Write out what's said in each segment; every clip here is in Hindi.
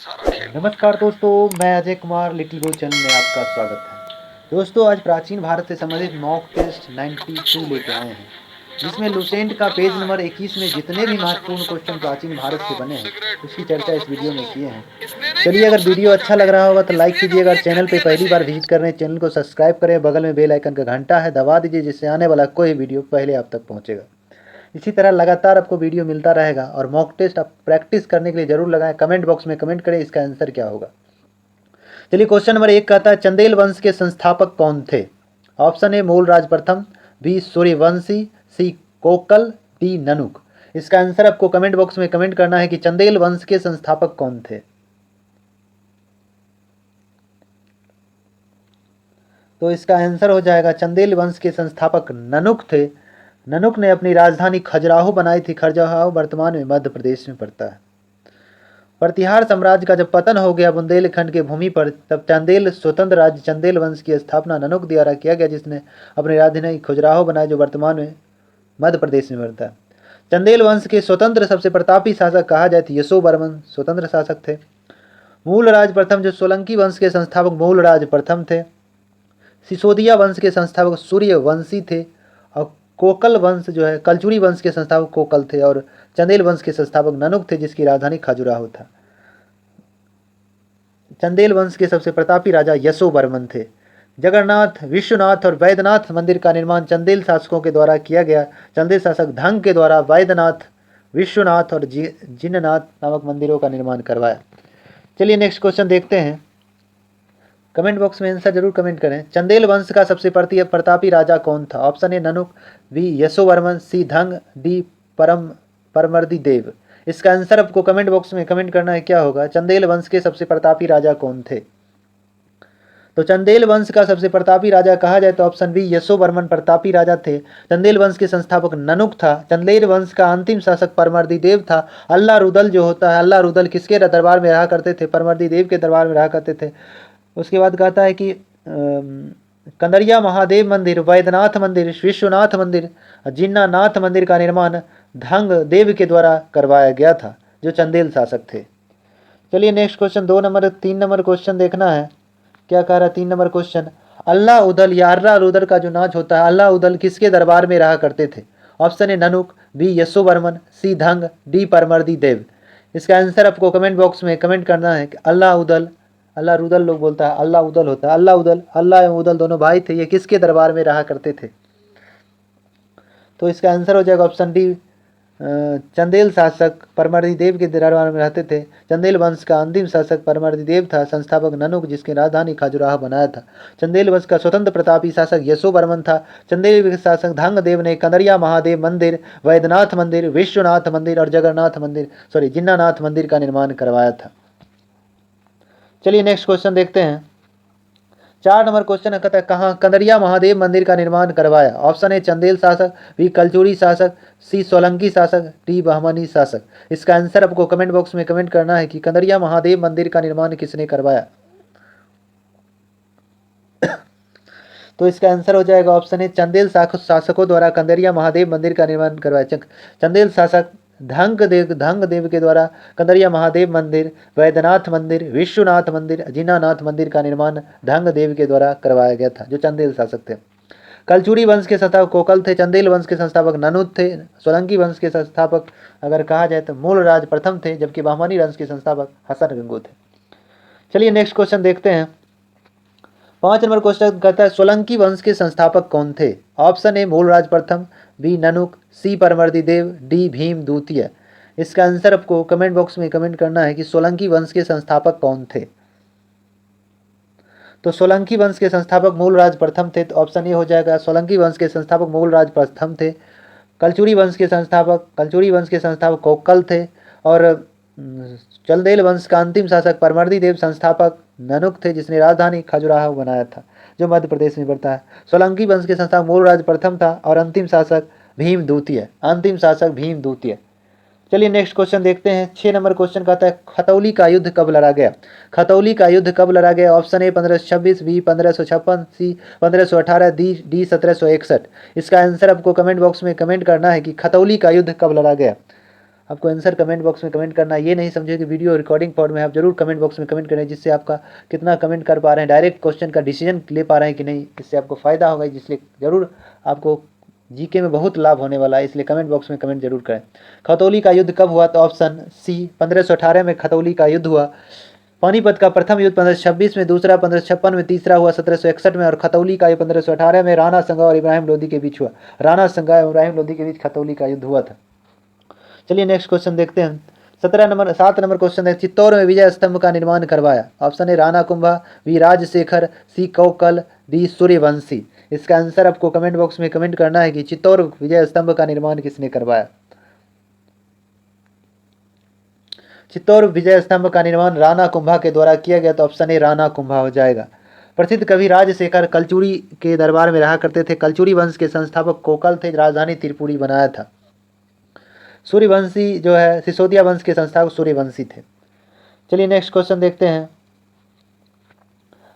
नमस्कार दोस्तों, मैं अजय कुमार लिटिल गो चैनल में आपका स्वागत है। दोस्तों, आज प्राचीन भारत से संबंधित मॉक टेस्ट 92 लेके आए हैं, जिसमें लुसेंट का पेज नंबर 21 में जितने भी महत्वपूर्ण क्वेश्चन प्राचीन भारत से बने हैं उसकी चर्चा इस वीडियो में किए हैं। चलिए, अगर वीडियो अच्छा लग रहा होगा तो लाइक कीजिए। अगर चैनल पर पहली बार विजिट कर रहे हैं, चैनल को सब्सक्राइब करें, बगल में बेल आइकन का घंटा है दबा दीजिए, जिससे आने वाला कोई वीडियो पहले आप तक पहुँचेगा। इसी तरह लगातार आपको वीडियो मिलता रहेगा और मॉक टेस्ट आप प्रैक्टिस करने के लिए जरूर लगाएं। कमेंट बॉक्स में कमेंट करें इसका आंसर क्या होगा। चलिए, क्वेश्चन नंबर 1 कहता है, चंदेल वंश के संस्थापक कौन थे? ऑप्शन ए मूलराज प्रथम, बी सूर्यवंशी, सी कोकल, डी ननुक। इसका आंसर आपको कमेंट बॉक्स में कमेंट करना है कि चंदेल वंश के संस्थापक कौन थे। तो इसका आंसर हो जाएगा चंदेल वंश के संस्थापक ननुक थे। ननुक ने अपनी राजधानी खजुराहो बनाई थी। खजुराहो वर्तमान में मध्य प्रदेश में पड़ता है। प्रतिहार साम्राज्य का जब पतन हो गया बुंदेलखंड के भूमि पर, तब चंदेल स्वतंत्र राज्य चंदेल वंश की स्थापना ननुक द्वारा किया गया, जिसने अपनी राजधानी खजुराहो बनाई, जो वर्तमान में मध्य प्रदेश में पड़ता है। चंदेल वंश के स्वतंत्र सबसे प्रतापी शासक कहा जाए तो यशोवर्मन स्वतंत्र शासक थे। मूलराज प्रथम जो सोलंकी वंश के संस्थापक मूलराज प्रथम थे। सिसोदिया वंश के संस्थापक सूर्यवंशी थे। और कोकल वंश जो है कलचुरी वंश के संस्थापक कोकल थे। और चंदेल वंश के संस्थापक ननुक थे, जिसकी राजधानी खजुराहो था। चंदेल वंश के सबसे प्रतापी राजा यशोवर्मन थे। जगन्नाथ, विश्वनाथ और वैद्यनाथ मंदिर का निर्माण चंदेल शासकों के द्वारा किया गया। चंदेल शासक धंग के द्वारा वैद्यनाथ, विश्वनाथ और जिन्नाथ नामक मंदिरों का निर्माण करवाया। चलिए नेक्स्ट क्वेश्चन देखते हैं। कमेंट बॉक्स में आंसर जरूर कमेंट करें। चंदेल वंश का सबसे प्रतापी राजा कौन था? Option A Nannuk, B Yashovarman, C Dhang, D Paramardi Dev. इसका आंसर आपको कमेंट बॉक्स में कमेंट करना है क्या होगा। चंदेल वंश के सबसे प्रतापी राजा कौन थे? तो चंदेल वंश का सबसे प्रतापी राजा कहा जाए तो ऑप्शन बी यशोवर्मन प्रतापी राजा थे। चंदेल वंश के संस्थापक ननुक था। चंदेल वंश का अंतिम शासक परमर्दी देव था। अल्लाह रुदल जो होता है, अल्लाह रुदल किसके दरबार में रहा करते थे? परमर्दी देव के दरबार में रहा करते थे। उसके बाद कहता है कि कंदरिया महादेव मंदिर, वैद्यनाथ मंदिर, विश्वनाथ मंदिर, जिन्नानाथ मंदिर का निर्माण धंग देव के द्वारा करवाया गया था, जो चंदेल शासक थे। चलिए नेक्स्ट क्वेश्चन 3 नंबर क्वेश्चन देखना है। क्या कह रहा है 3 नंबर क्वेश्चन? अल्लाह उदल या अर्रा रुदल का जो नाच होता है, अल्लाह उदल किसके दरबार में रहा करते थे? Option A Nannuk, B Yashovarman, C Dhang, D Paramardi Dev. इसका आंसर आपको कमेंट बॉक्स में कमेंट करना है कि अल्लाह उदल, अल्लाह रुदल लोग बोलता है, अल्लाह उदल होता है। अल्लाह एवं उदल दोनों भाई थे। ये किसके दरबार में रहा करते थे? तो इसका आंसर हो जाएगा ऑप्शन डी, चंदेल शासक परमर्दी देव के दरबार में रहते थे। चंदेल वंश का अंतिम शासक परमर्दी देव था। संस्थापक ननुक, जिसकी राजधानी खजुराहो बनाया था। चंदेल वंश का स्वतंत्र प्रतापी शासक यशोवर्मन था। चंदेल शासक धंग देव ने कंदरिया महादेव मंदिर, वैद्यनाथ मंदिर, विश्वनाथ मंदिर और जिन्नानाथ मंदिर का निर्माण करवाया था। चलिए नेक्स्ट क्वेश्चन देखते हैं। 4 नंबर क्वेश्चन कहता है, कहाँ कंदरिया महादेव मंदिर का निर्माण करवाया? ऑप्शन ए चंदेल शासक, बी कलचुरी शासक, सी सोलंकी शासक, डी बहमनी शासक। इसका आंसर आपको कमेंट बॉक्स में कमेंट करना है कि कंदरिया महादेव मंदिर का निर्माण किसने करवाया। तो इसका आंसर हो जाएगा ऑप्शन ए चंदेल शासकों द्वारा कंदरिया महादेव मंदिर का निर्माण करवाया। चंदेल शासक धंग देव के द्वारा कंदरिया महादेव मंदिर, वैद्यनाथ मंदिर, विश्वनाथ मंदिर, जिन्नानाथ मंदिर का निर्माण धंग देव के द्वारा करवाया गया था, जो चंदेल शासक थे। कलचुरी वंश के संस्थापक कोकल थे। चंदेल वंश के संस्थापक ननुद थे। सोलंकी वंश के संस्थापक अगर कहा जाए तो मूलराज प्रथम थे, जबकि बहमनी वंश के संस्थापक हसन गंगू थे। चलिए नेक्स्ट क्वेश्चन देखते हैं। 5 नंबर क्वेश्चन कहता है, सोलंकी वंश के संस्थापक कौन थे? ऑप्शन ए मूलराज प्रथम, बी ननुक, सी परमर्दी देव, डी भीम द्वितीय। इसका आंसर आपको कमेंट बॉक्स में कमेंट करना है कि सोलंकी वंश के संस्थापक कौन थे। तो सोलंकी वंश के संस्थापक मूलराज प्रथम थे। तो ऑप्शन ए हो जाएगा सोलंकी वंश के संस्थापक मूलराज प्रथम थे। कलचुरी वंश के संस्थापक कोकल थे। और चंदेल वंश का अंतिम शासक परमर्दी देव संस्थापक ननुक थे, जिसने राजधानी खजुराहो बनाया था, जो मध्य प्रदेश में पड़ता है। सोलंकी वंश के संस्थापक मूलराज प्रथम था और अंतिम शासक भीम द्वितीय। चलिए नेक्स्ट क्वेश्चन देखते हैं। 6 नंबर क्वेश्चन कहता है, खतौली का युद्ध कब लड़ा गया? खतौली का युद्ध कब लड़ा गया? Option A 1526, B 1556, C 1518, D 1761। इसका आंसर आपको कमेंट बॉक्स में कमेंट करना है कि खतौली का युद्ध कब लड़ा गया। आपको आंसर कमेंट बॉक्स में कमेंट करना है। ये नहीं समझे कि वीडियो रिकॉर्डिंग फॉर्म में आप जरूर कमेंट बॉक्स में कमेंट करें, जिससे आपका कितना कमेंट कर पा रहे हैं, डायरेक्ट क्वेश्चन का डिसीजन ले पा रहे हैं कि नहीं, इससे आपको फ़ायदा होगा। इसलिए ज़रूर आपको जीके में बहुत लाभ होने वाला है, इसलिए कमेंट बॉक्स में कमेंट जरूर करें। खतौली का युद्ध कब हुआ? तो ऑप्शन सी 1518 में खतौली का युद्ध हुआ। पानीपत का प्रथम युद्ध 1526 में, दूसरा 1556 में, तीसरा हुआ 1761 में, और खतौली का 1518 में राणा संगा और इब्राहिम लोदी के बीच हुआ। राणा संगा और इब्राहिम लोदी के बीच खतौली का युद्ध हुआ था। चलिए नेक्स्ट क्वेश्चन देखते हैं। 7 नंबर क्वेश्चन है, चित्तौड़ में विजय स्तंभ का निर्माण करवाया? Option A Rana Kumbha, B Rajshekhar, C Kaukal, D Suryavanshi. इसका आंसर आपको कमेंट बॉक्स में कमेंट करना है कि चित्तौड़ विजय स्तंभ का निर्माण किसने करवाया। चित्तौड़ विजय स्तंभ का निर्माण राणा कुंभा के द्वारा किया गया, तो ऑप्शन ए राणा कुंभा हो जाएगा। प्रसिद्ध कवि राजशेखर कलचुरी के दरबार में रहा करते थे। कलचुरी वंश के संस्थापक कोकल थे, राजधानी त्रिपुरी बनाया था। सूर्यवंशी जो है सिसोदिया वंश के संस्थापक सूर्यवंशी थे। चलिए नेक्स्ट क्वेश्चन देखते हैं।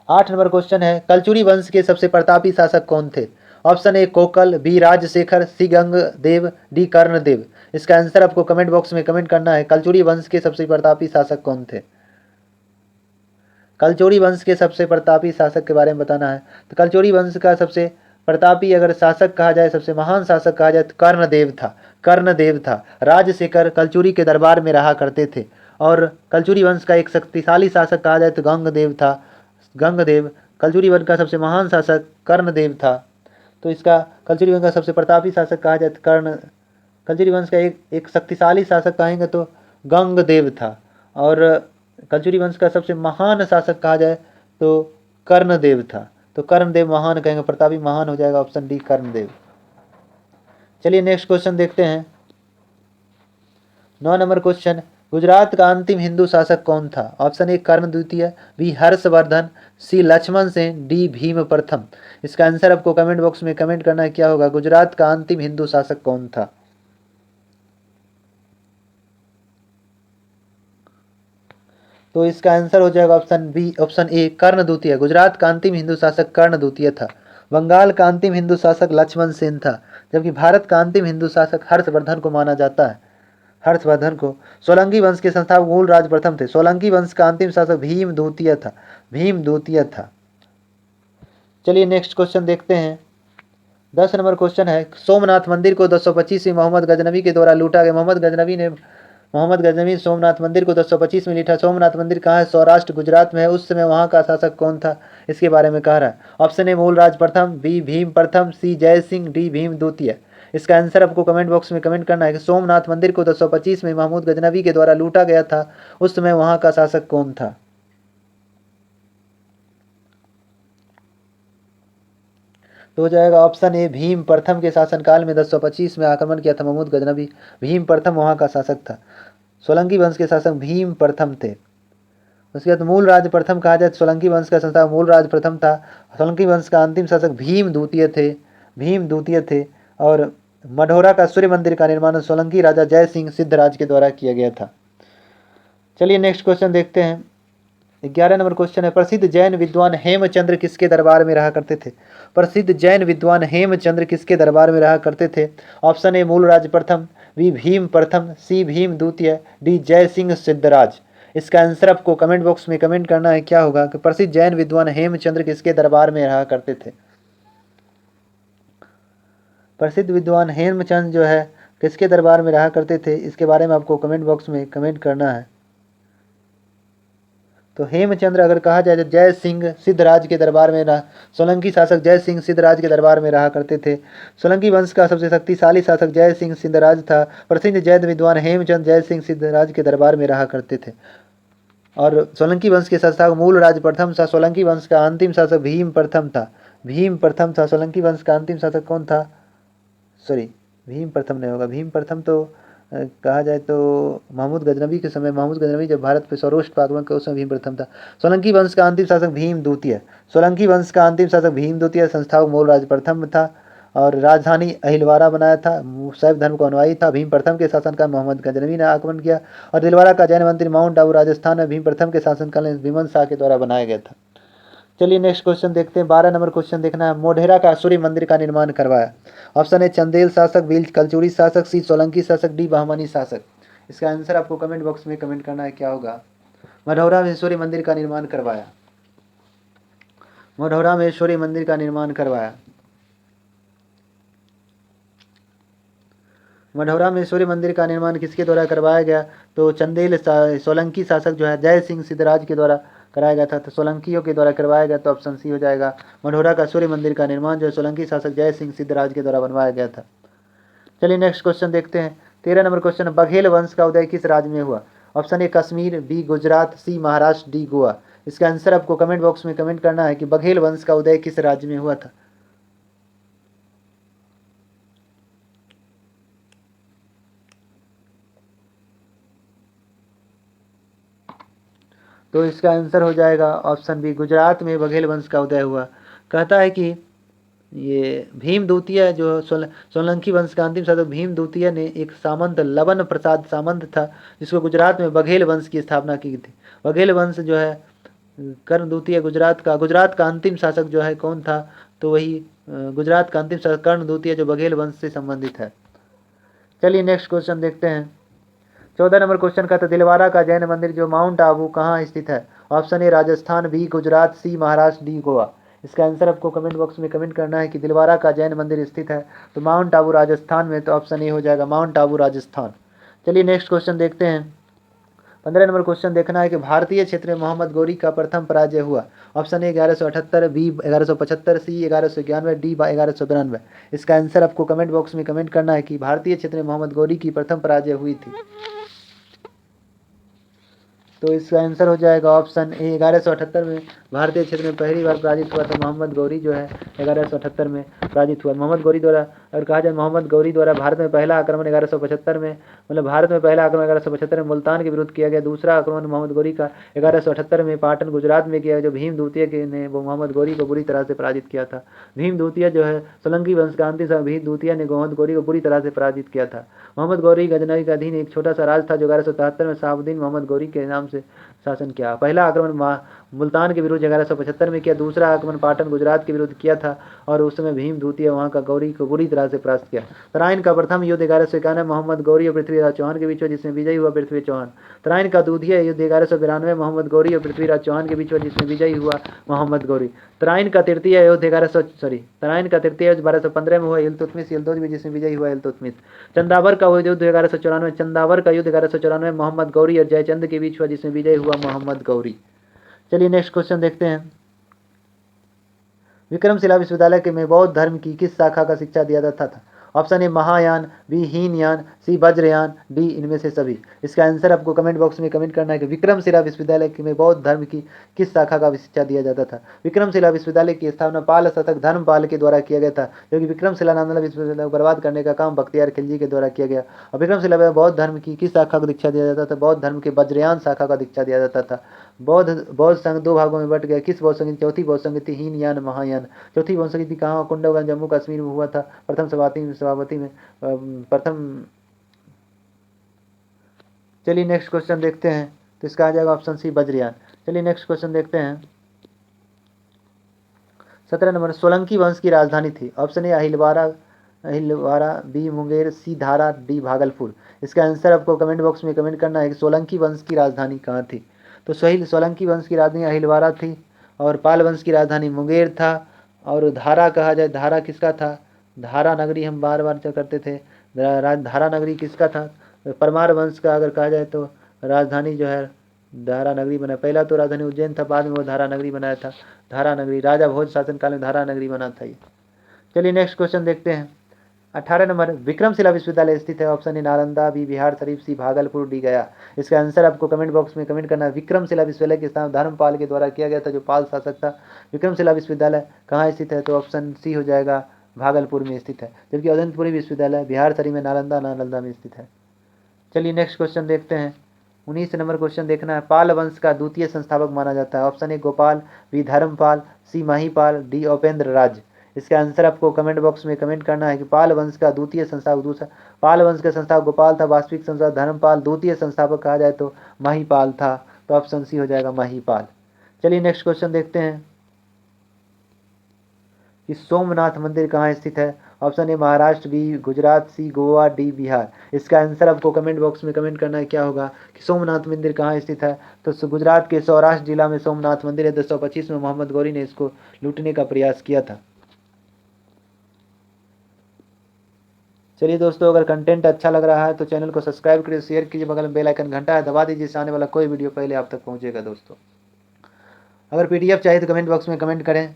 8 नंबर क्वेश्चन है, कलचुरी वंश के सबसे प्रतापी शासक कौन थे? Option A Kokal, B Rajshekhar, C Gangdev, D Karnadev. इसका आंसर आपको कमेंट बॉक्स में कमेंट करना है। कलचुरी वंश के सबसे प्रतापी शासक कौन थे? कलचुरी वंश के सबसे प्रतापी शासक के बारे में बताना है। तो कलचुरी वंश का सबसे प्रतापी अगर शासक कहा जाए, सबसे महान शासक कहा जाए, तो कर्णदेव था। कर्णदेव था। राजशेखर कलचुरी के दरबार में रहा करते थे। और कलचुरी वंश का एक शक्तिशाली शासक कहा जाए तो गंगदेव था। गंगदेव। कलचुरी वंश का सबसे महान शासक कर्णदेव था। तो इसका कलचुरी वंश का सबसे प्रतापी शासक कहा जाए तो कलचुरी वंश का एक शक्तिशाली शासक कहेंगे तो गंगदेव था। और कलचुरी वंश का सबसे महान शासक कहा जाए तो कर्णदेव था। तो कर्णदेव महान कहेंगे, प्रतापी महान हो जाएगा, ऑप्शन डी कर्णदेव। चलिए नेक्स्ट क्वेश्चन देखते हैं। 9 नंबर क्वेश्चन, गुजरात का अंतिम हिंदू शासक कौन था? ऑप्शन ए कर्ण द्वितीय, बी हर्षवर्धन, सी लक्ष्मण सेन, डी भीम प्रथम। इसका आंसर आपको कमेंट बॉक्स में कमेंट करना है, क्या होगा? गुजरात का अंतिम हिंदू शासक कौन था? तो इसका आंसर हो जाएगा ऑप्शन बी, ऑप्शन ए कर्ण द्वितीय। गुजरात का अंतिम हिंदू शासक कर्ण द्वितीय था। बंगाल का अंतिम हिंदू शासक लक्ष्मण सेन था, जबकि भारत का अंतिम हिंदू शासक हर्षवर्धन को माना जाता है। हर्षवर्धन को। सोलंकी वंश के संस्थापक मूलराज प्रथम थे। सोलंकी वंश का अंतिम शासक भीम द्वितीय था। भीम द्वितीय था। चलिए नेक्स्ट क्वेश्चन देखते हैं। 10 नंबर क्वेश्चन है, सोमनाथ मंदिर को 225 में मोहम्मद गजनबी के द्वारा लूटा गया। मोहम्मद गजनबी सोमनाथ मंदिर को 225 में लूटा। सोमनाथ मंदिर कहाँ है? सौराष्ट्र गुजरात में है। उस समय वहाँ का शासक कौन था? इसके बारे में कह रहा है। ऑप्शन ए मूलराज प्रथम, बी भीम प्रथम, सी जय सिंह, डी भीम द्वितीय। इसका आंसर आपको कमेंट बॉक्स में कमेंट करना है कि सोमनाथ मंदिर को 225 में महमूद गजनबी के द्वारा लूटा गया था। उस समय वहाँ का शासक कौन था? तो हो जाएगा ऑप्शन ए भीम प्रथम के शासनकाल में 225 में आक्रमण किया था महमूद गजनबी। भीम प्रथम वहाँ का शासक था। सोलंकी वंश के शासक भीम प्रथम थे। उसके बाद मूल राज प्रथम कहा जाए तो सोलंकी वंश का संस्थापक मूल राज प्रथम था। सोलंकी वंश का अंतिम शासक भीम द्वितीय थे। भीम द्वितीय थे। और मढ़ौरा का सूर्य मंदिर का निर्माण सोलंकी राजा जय सिंह सिद्धराज के द्वारा किया गया था। चलिए नेक्स्ट क्वेश्चन देखते हैं। 11 नंबर क्वेश्चन है, प्रसिद्ध जैन विद्वान हेमचंद्र किसके दरबार में रहा करते थे? प्रसिद्ध जैन विद्वान हेमचंद्र किसके दरबार में रहा करते थे? ऑप्शन ए मूलराज प्रथम, बी भीम प्रथम, सी भीम द्वितीय, डी जय सिंह सिद्धराज। इसका आंसर आपको कमेंट बॉक्स में कमेंट करना है, क्या होगा कि प्रसिद्ध जैन विद्वान हेमचंद्र किसके दरबार में रहा करते थे? प्रसिद्ध विद्वान हेमचंद्र जो है किसके दरबार में रहा करते थे, इसके बारे में आपको कमेंट बॉक्स में कमेंट करना है। तो हेमचंद्र अगर कहा जाए तो जय सिंह सिद्धराज के दरबार में रहा। सोलंकी शासक जय सिंह सिद्धराज के दरबार में रहा करते थे। सोलंकी वंश का सबसे शक्तिशाली शासक जय सिंह सिद्धराज था। प्रसिद्ध जैन विद्वान हेमचंद्र जय सिंह सिद्धराज के दरबार में रहा करते थे। और सोलंकी वंश के संस्थापक मूल राज प्रथम था। सोलंकी वंश का अंतिम शासक भीम प्रथम था। भीम प्रथम था। सोलंकी वंश का अंतिम शासक कौन था? सॉरी, भीम प्रथम नहीं होगा। भीम प्रथम तो कहा जाए तो महमूद गजनबी के समय, महमूद गजनबी जब भारत पे सौराष्ट्र पर आक्रमण किया उस समय भीम प्रथम था। सोलंकी वंश का अंतिम शासक भीम द्वितीय। सोलंकी वंश का अंतिम शासक भीम द्वितीय। संस्थापक मूलराज प्रथम था और राजधानी अहिलवारा बनाया था। शैव धर्म को अनुयायी था। भीम प्रथम के शासनकाल मोहम्मद गजनबी ने आक्रमण किया और दिलवारा का जैन मंदिर माउंट आबू राजस्थान में भीम प्रथम के शासनकाल में विमल शाह के द्वारा बनाया गया था। चलिए नेक्स्ट क्वेश्चन देखते हैं। 12 नंबर क्वेश्चन देखना है, मोढेरा का सूर्य मंदिर का निर्माण करवाया। ऑप्शन ए चंदेल शासक, बी कलचुरी शासक, सी सोलंकी शासक, डी बहमनी शासक। इसका आंसर आपको कमेंट बॉक्स में कमेंट करना है, क्या होगा। मढ़ौरा में सूर्य मंदिर का निर्माण करवाया। मढ़ौरा में सूर्य मंदिर का निर्माण करवाया। मढ़ौरा में सूर्य मंदिर का निर्माण किसके द्वारा करवाया गया, तो चंदेल सोलंकी शासक जो है जय सिंह सिद्धराज के द्वारा कराया गया था, तो सोलंकियों के द्वारा करवाया गया, तो ऑप्शन सी हो जाएगा। मढ़ौरा का सूर्य मंदिर का निर्माण जो है सोलंकी शासक जय सिंह सिद्धराज के द्वारा बनवाया गया था। चलिए नेक्स्ट क्वेश्चन देखते हैं। 13 नंबर क्वेश्चन, बघेल वंश का उदय किस राज्य में हुआ। Option A Kashmir, B Gujarat, C Maharashtra, D Goa. इसका आंसर आपको कमेंट बॉक्स में कमेंट करना है कि बघेल वंश का उदय किस राज्य में हुआ था। तो इसका आंसर हो जाएगा ऑप्शन बी, गुजरात में बघेल वंश का उदय हुआ। कहता है कि ये भीम द्वितीय जो सोलंकी वंश का अंतिम शासक भीम द्वितीय ने एक सामंत लवन प्रसाद सामंत था, जिसको गुजरात में बघेल वंश की स्थापना की थी। बघेल वंश जो है कर्ण द्वितीय गुजरात का अंतिम शासक जो है कौन था, तो वही गुजरात का अंतिम शासक कर्ण द्वितीय जो बघेल वंश से संबंधित है। चलिए नेक्स्ट क्वेश्चन देखते हैं। 14 नंबर क्वेश्चन का, तो दिलवारा का जैन मंदिर जो माउंट आबू कहाँ स्थित है। Option A Rajasthan, B Gujarat, C Maharashtra, D Goa. इसका आंसर आपको कमेंट बॉक्स में कमेंट करना है कि दिलवारा का जैन मंदिर स्थित है तो माउंट आबू राजस्थान में, तो ऑप्शन ए हो जाएगा माउंट आबू राजस्थान। चलिए नेक्स्ट क्वेश्चन देखते हैं। 15 नंबर क्वेश्चन देखना है कि भारतीय क्षेत्र में मोहम्मद गौरी का प्रथम पराजय हुआ। Option A 1178, B 1175, C 1191, D 1192। इसका आंसर आपको कमेंट बॉक्स में कमेंट करना है कि भारतीय क्षेत्र में मोहम्मद गौरी की प्रथम पराजय हुई थी। तो इसका आंसर हो जाएगा ऑप्शन ए 1178 में भारतीय क्षेत्र में पहली बार पराजित हुआ था मोहम्मद गौरी जो है 1178 में पराजित हुआ। मोहम्मद गौरी द्वारा अगर कहा जाए मोहम्मद गौरी द्वारा भारत में पहला आक्रमण 1175 में, मतलब भारत में पहला आक्रमण 1175 में मुल्तान के विरुद्ध किया गया। दूसरा आक्रमण मोहम्मद गौरी का 1178 में पाटन गुजरात में किया, जो भीम द्वितीय ने वो मोहम्मद गौरी को बुरी तरह से पराजित किया था। भीम द्वितीय जो है सोलंकी वंश का अंतिम शासक भीम द्वितीय ने मोहम्मद गौरी को बुरी तरह से पराजित किया था। मोहम्मद गौरी गजनवी का अधीन एक छोटा सा राज था जो 1177 में शहाबुद्दीन मोहम्मद गौरी के नाम से शासन किया। पहला आक्रमण मुल्तान के विरुद्ध 1175 में किया, दूसरा आक्रमण पाटन गुजरात के विरुद्ध किया था और उस समय भीम द्वितीय वहां का गौरी को बुरी तरह से परास्त किया। तराइन का प्रथम युद्ध 1191 मोहम्मद गौरी और पृथ्वीराज चौहान के बीच हुआ, जिसमें विजयी हुआ पृथ्वी चौहान। तराइन का द्वितीय युद्ध 1192 मोहम्मद गौरी और पृथ्वीराज चौहान के बीच हुआ, जिसमें विजयी हुआ मोहम्मद गौरी। तराइन का तृतीय युद्ध 1215 में हुआ इल्तुतमिश यल्दौज, जिसमें विजयी हुआ इल्तुतमिश। चंदावर का युद्ध 1194, चंदावर का युद्ध 1194 मोहम्मद गौरी और जयचंद के बीच हुआ, जिसमें विजयी हुआ मोहम्मद गौरी। चलिए नेक्स्ट क्वेश्चन देखते हैं। विक्रमशिला विश्वविद्यालय के में बौद्ध धर्म की किस शाखा का शिक्षा दिया जाता था। Option A Mahayana, B Hinayana, C Vajrayana, D इनमें से सभी। इसका आंसर आपको कमेंट बॉक्स में कमेंट करना है कि विक्रमशिला विश्वविद्यालय में बौद्ध धर्म की किस शाखा का शिक्षा दिया जाता था। विक्रमशिला विश्वविद्यालय की स्थापना पाल शतक धर्मपाल के द्वारा किया गया था, क्योंकि विक्रमशिला नामक विश्वविद्यालय को बर्बाद करने का काम बख्तियार खिलजी के द्वारा किया गया। और विक्रमशिला में बौद्ध धर्म की किस शाखा को दीक्षा दिया जाता था, बौद्ध धर्म के वज्रयान शाखा का दीक्षा दिया जाता था। बौद्ध संघ दो भागों में बट गया, किस बौद्ध संघ, चौथी बौद्ध संघ थी हीनयान महायान। चौथी बौद्ध संघ थी कहाँ, कुंडलगंज जम्मू कश्मीर में हुआ था, प्रथम सभापति में प्रथम। चलिए नेक्स्ट क्वेश्चन देखते हैं, तो इसका आ जाएगा ऑप्शन सी वज्रयान। चलिए नेक्स्ट क्वेश्चन देखते हैं। 17 नंबर, सोलंकी वंश की राजधानी थी। ऑप्शन ए अहिलवारा, बी मुंगेर, सी धारा, डी भागलपुर। इसका आंसर आपको कमेंट बॉक्स में कमेंट करना है कि सोलंकी वंश की राजधानी कहाँ थी। तो सोलंकी वंश की राजधानी अहिलवारा थी और पाल वंश की राजधानी मुंगेर था। और धारा कहा जाए, धारा किसका था, धारा नगरी हम बार बार करते थे, धारा नगरी किसका था, परमार वंश का अगर कहा जाए तो राजधानी जो है धारा नगरी बना। पहला तो राजधानी उज्जैन था, बाद में वो धारा नगरी बनाया था। धारा नगरी राजा भोज शासन काल में धारा नगरी बना था ये। चलिए नेक्स्ट क्वेश्चन देखते हैं। 18 नंबर, विक्रमशिला विश्वविद्यालय स्थित है। Option A Nalanda, B Bihar Sharif, C Bhagalpur, D Gaya. इसका आंसर आपको कमेंट बॉक्स में कमेंट करना है। विक्रमशिला विश्वविद्यालय की स्थापना धर्मपाल के द्वारा किया गया था, जो पाल शासक था। विक्रमशिला विश्वविद्यालय कहाँ स्थित है, तो ऑप्शन सी हो जाएगा भागलपुर में स्थित है, जबकि अदनपुरी विश्वविद्यालय बिहार शरीफ में नालंदा में स्थित है। चलिए नेक्स्ट क्वेश्चन देखते हैं। 19 नंबर क्वेश्चन देखना है। पाल वंश का द्वितीय संस्थापक माना जाता है। Option A Gopal, B Dharmapal, C Mahipal, D Upendra Raj. इसका आंसर आपको कमेंट बॉक्स में कमेंट करना है कि पाल वंश का द्वितीय संस्थापक, दूसरा पाल वंश का संस्थापक गोपाल था, वास्तविक संस्थापक धर्मपाल, द्वितीय संस्थापक कहा जाए तो महिपाल था। तो ऑप्शन सी हो जाएगा महिपाल। चलिए नेक्स्ट क्वेश्चन देखते हैं कि सोमनाथ मंदिर कहाँ स्थित है। Option A Maharashtra, B Gujarat, C Goa, D Bihar. इसका आंसर आपको कमेंट बॉक्स में कमेंट करना है क्या होगा कि सोमनाथ मंदिर कहाँ स्थित है। तो गुजरात के सौराष्ट्र जिला में सोमनाथ मंदिर है। 225 में मोहम्मद गौरी ने इसको लूटने का प्रयास किया था। चलिए दोस्तों, अगर कंटेंट अच्छा लग रहा है तो चैनल को सब्सक्राइब करिए, शेयर कीजिए, बगल में बेल आइकन घंटा है दबा दीजिए, इससे आने वाला कोई वीडियो पहले आप तक पहुंचेगा। दोस्तों अगर पीडीएफ चाहिए तो कमेंट बॉक्स में कमेंट करें।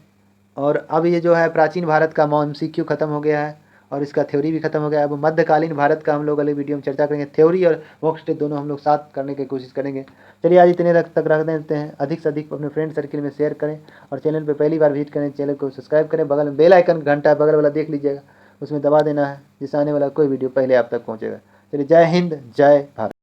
और अब ये जो है प्राचीन भारत का MCQ खत्म हो गया है और इसका थ्योरी भी खत्म हो गया है। अब मध्यकालीन भारत का हम लोग अगले वीडियो में चर्चा करेंगे। थ्योरी और मॉक टेस्ट दोनों हम लोग साथ करने की कोशिश करेंगे। चलिए आज इतने तक रख देते हैं। अधिक से अधिक अपने फ्रेंड सर्किल में शेयर करें और चैनल पर पहली बार विजिट करें, चैनल को सब्सक्राइब करें, बगल में बेल आइकन घंटा बगल वाला देख लीजिएगा, उसमें दबा देना है, जिससे आने वाला कोई वीडियो पहले आप तक पहुँचेगा। चलिए जय हिंद, जय भारत।